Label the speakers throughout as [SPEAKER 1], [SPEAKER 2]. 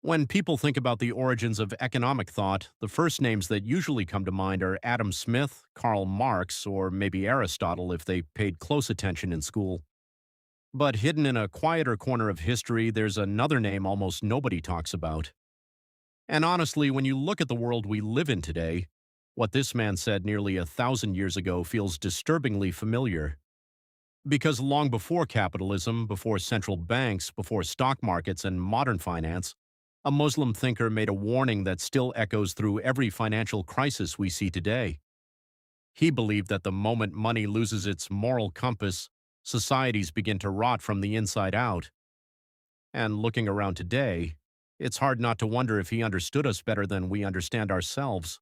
[SPEAKER 1] When people think about the origins of economic thought, the first names that usually come to mind are Adam Smith, Karl Marx, or maybe Aristotle if they paid close attention in school. But hidden in a quieter corner of history, there's another name almost nobody talks about. And honestly, when you look at the world we live in today, what this man said nearly 1,000 years ago feels disturbingly familiar. Because long before capitalism, before central banks, before stock markets and modern finance, a Muslim thinker made a warning that still echoes through every financial crisis we see today. He believed that the moment money loses its moral compass, societies begin to rot from the inside out. And looking around today, it's hard not to wonder if he understood us better than we understand ourselves.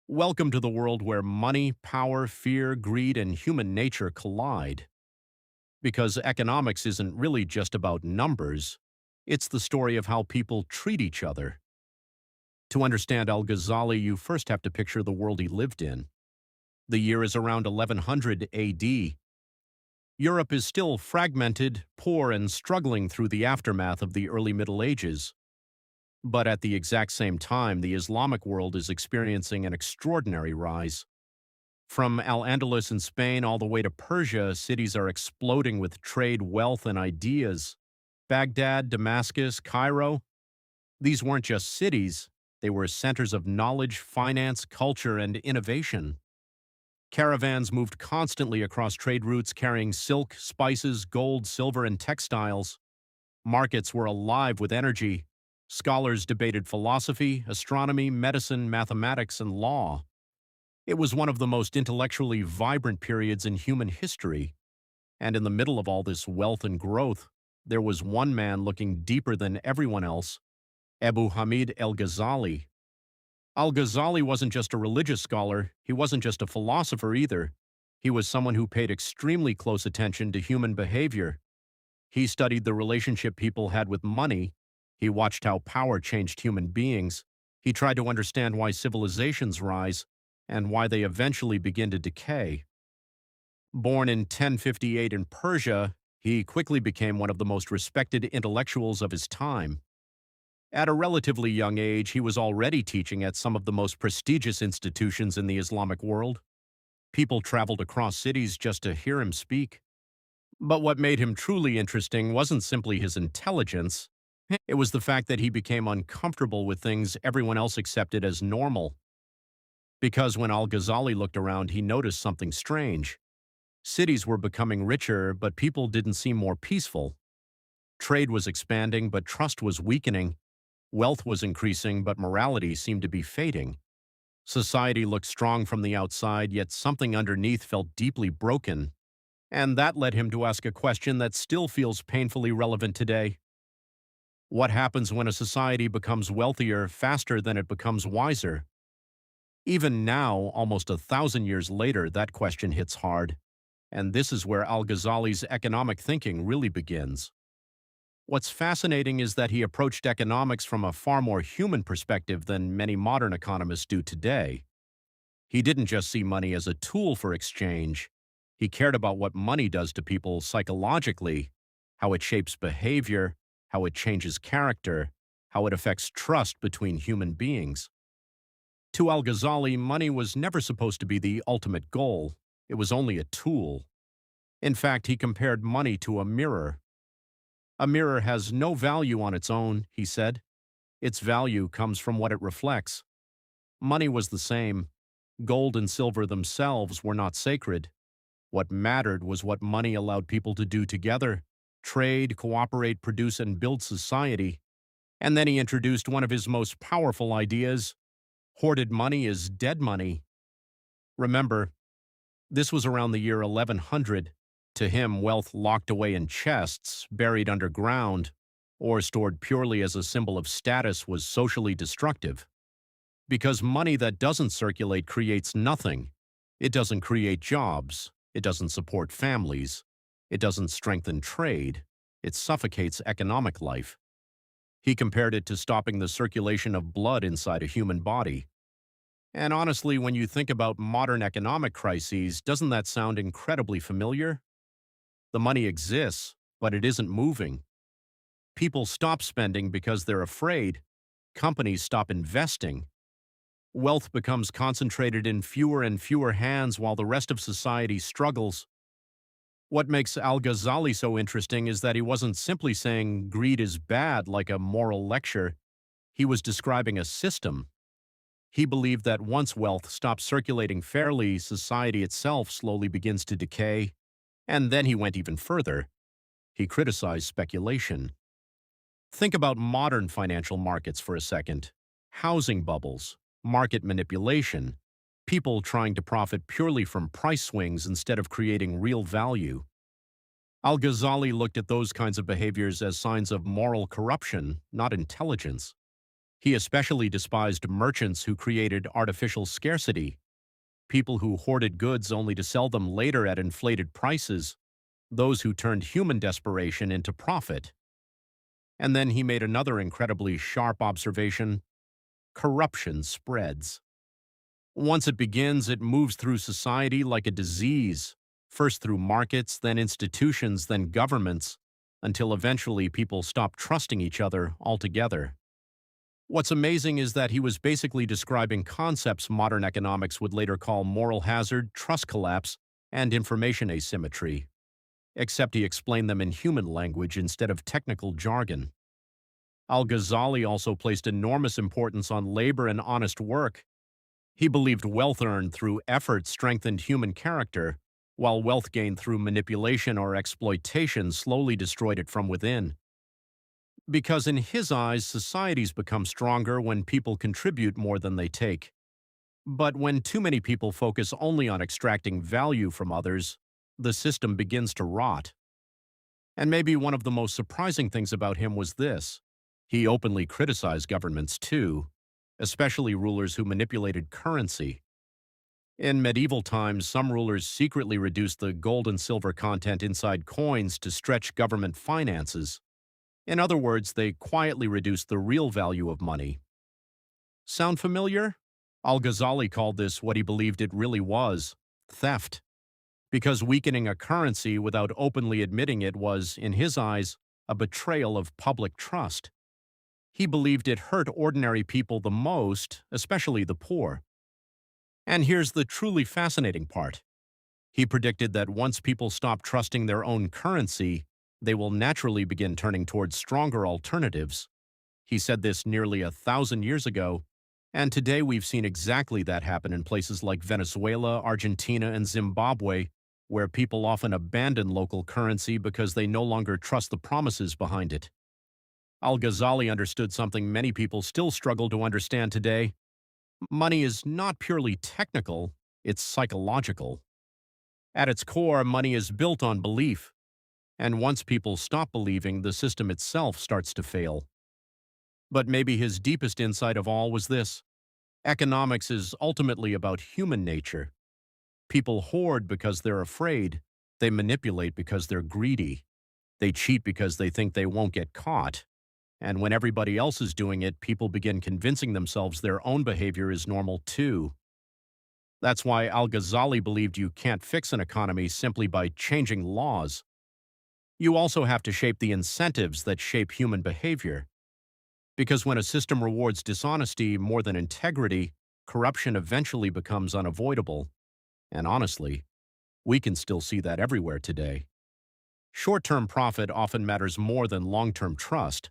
[SPEAKER 1] Welcome to the world where money, power, fear, greed, and human nature collide. Because economics isn't really just about numbers, it's the story of how people treat each other. To understand Al-Ghazali, you first have to picture the world he lived in. The year is around 1100 AD. Europe is still fragmented, poor, and struggling through the aftermath of the early Middle Ages. But at the exact same time, the Islamic world is experiencing an extraordinary rise. From Al-Andalus in Spain all the way to Persia, cities are exploding with trade, wealth, and ideas. Baghdad, Damascus, Cairo, these weren't just cities, they were centers of knowledge, finance, culture, and innovation. Caravans moved constantly across trade routes carrying silk, spices, gold, silver, and textiles. Markets were alive with energy. Scholars debated philosophy, astronomy, medicine, mathematics, and law. It was one of the most intellectually vibrant periods in human history. And in the middle of all this wealth and growth, there was one man looking deeper than everyone else, Ebu Hamid el-Ghazali. Al-Ghazali wasn't just a religious scholar, he wasn't just a philosopher either. He was someone who paid extremely close attention to human behavior. He studied the relationship people had with money. He watched how power changed human beings. He tried to understand why civilizations rise and why they eventually begin to decay. Born in 1058 in Persia, he quickly became one of the most respected intellectuals of his time. At a relatively young age, he was already teaching at some of the most prestigious institutions in the Islamic world. People traveled across cities just to hear him speak. But what made him truly interesting wasn't simply his intelligence. It was the fact that he became uncomfortable with things everyone else accepted as normal. Because when Al-Ghazali looked around, he noticed something strange. Cities were becoming richer, but people didn't seem more peaceful. Trade was expanding, but trust was weakening. Wealth was increasing, but morality seemed to be fading. Society looked strong from the outside, yet something underneath felt deeply broken. And that led him to ask a question that still feels painfully relevant today. What happens when a society becomes wealthier faster than it becomes wiser? Even now, almost 1,000 years later, that question hits hard. And this is where Al-Ghazali's economic thinking really begins. What's fascinating is that he approached economics from a far more human perspective than many modern economists do today. He didn't just see money as a tool for exchange. He cared about what money does to people psychologically, how it shapes behavior, how it changes character, how it affects trust between human beings. To Al-Ghazali, money was never supposed to be the ultimate goal. It was only a tool. In fact, he compared money to a mirror. A mirror has no value on its own, he said. Its value comes from what it reflects. Money was the same. Gold and silver themselves were not sacred. What mattered was what money allowed people to do together: trade, cooperate, produce, and build society. And then he introduced one of his most powerful ideas: hoarded money is dead money. Remember, this was around the year 1100. To him, wealth locked away in chests, buried underground, or stored purely as a symbol of status was socially destructive. Because money that doesn't circulate creates nothing. It doesn't create jobs. It doesn't support families. It doesn't strengthen trade. It suffocates economic life. He compared it to stopping the circulation of blood inside a human body. And honestly, when you think about modern economic crises, doesn't that sound incredibly familiar? The money exists, but it isn't moving. People stop spending because they're afraid. Companies stop investing. Wealth becomes concentrated in fewer and fewer hands while the rest of society struggles. What makes Al-Ghazali so interesting is that he wasn't simply saying greed is bad like a moral lecture. He was describing a system. He believed that once wealth stops circulating fairly, society itself slowly begins to decay. And then he went even further. He criticized speculation. Think about modern financial markets for a second. Housing bubbles, market manipulation, people trying to profit purely from price swings instead of creating real value. Al-Ghazali looked at those kinds of behaviors as signs of moral corruption, not intelligence. He especially despised merchants who created artificial scarcity, people who hoarded goods only to sell them later at inflated prices, those who turned human desperation into profit. And then he made another incredibly sharp observation: corruption spreads. Once it begins, it moves through society like a disease, first through markets, then institutions, then governments, until eventually people stop trusting each other altogether. What's amazing is that he was basically describing concepts modern economics would later call moral hazard, trust collapse, and information asymmetry, except he explained them in human language instead of technical jargon. Al-Ghazali also placed enormous importance on labor and honest work. He believed wealth earned through effort strengthened human character, while wealth gained through manipulation or exploitation slowly destroyed it from within. Because in his eyes, societies become stronger when people contribute more than they take. But when too many people focus only on extracting value from others, the system begins to rot. And maybe one of the most surprising things about him was this: he openly criticized governments too, especially rulers who manipulated currency. In medieval times, some rulers secretly reduced the gold and silver content inside coins to stretch government finances. In other words, they quietly reduced the real value of money. Sound familiar? Al-Ghazali called this what he believed it really was: theft. Because weakening a currency without openly admitting it was, in his eyes, a betrayal of public trust. He believed it hurt ordinary people the most, especially the poor. And here's the truly fascinating part. He predicted that once people stop trusting their own currency, they will naturally begin turning towards stronger alternatives. He said this nearly 1,000 years ago, and today we've seen exactly that happen in places like Venezuela, Argentina, and Zimbabwe, where people often abandon local currency because they no longer trust the promises behind it. Al-Ghazali understood something many people still struggle to understand today. Money is not purely technical, it's psychological. At its core, money is built on belief. And once people stop believing, the system itself starts to fail. But maybe his deepest insight of all was this: economics is ultimately about human nature. People hoard because they're afraid. They manipulate because they're greedy. They cheat because they think they won't get caught. And when everybody else is doing it, people begin convincing themselves their own behavior is normal too. That's why Al-Ghazali believed you can't fix an economy simply by changing laws. You also have to shape the incentives that shape human behavior. Because when a system rewards dishonesty more than integrity, corruption eventually becomes unavoidable. And honestly, we can still see that everywhere today. Short-term profit often matters more than long-term trust.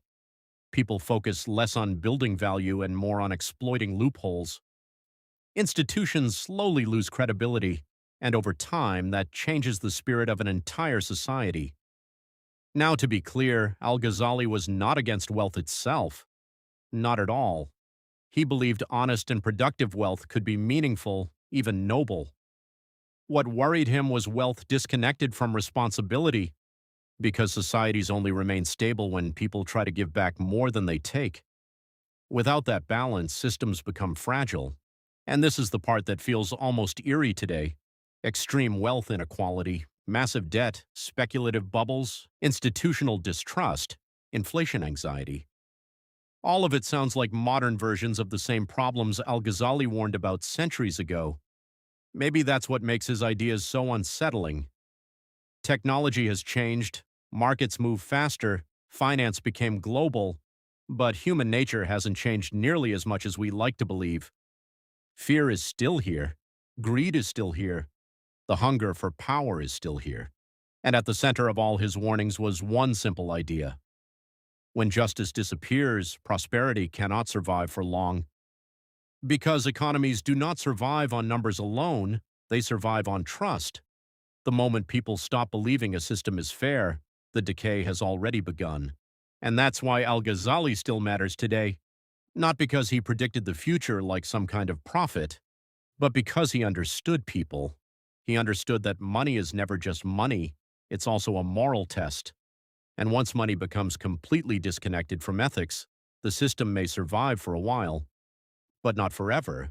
[SPEAKER 1] People focus less on building value and more on exploiting loopholes. Institutions slowly lose credibility, and over time, that changes the spirit of an entire society. Now, to be clear, Al-Ghazali was not against wealth itself. Not at all. He believed honest and productive wealth could be meaningful, even noble. What worried him was wealth disconnected from responsibility, because societies only remain stable when people try to give back more than they take. Without that balance, systems become fragile. And this is the part that feels almost eerie today: extreme wealth inequality, massive debt, speculative bubbles, institutional distrust, inflation anxiety. All of it sounds like modern versions of the same problems Al-Ghazali warned about centuries ago. Maybe that's what makes his ideas so unsettling. Technology has changed, markets move faster, Finance became global, but human nature hasn't changed nearly as much as we like to believe. Fear is still here. Greed is still here. The hunger for power is still here. And at the center of all his warnings was one simple idea. When justice disappears, prosperity cannot survive for long. Because economies do not survive on numbers alone, they survive on trust. The moment people stop believing a system is fair, the decay has already begun. And that's why Al-Ghazali still matters today. Not because he predicted the future like some kind of prophet, but because he understood people. He understood that money is never just money, it's also a moral test. And once money becomes completely disconnected from ethics, the system may survive for a while, but not forever.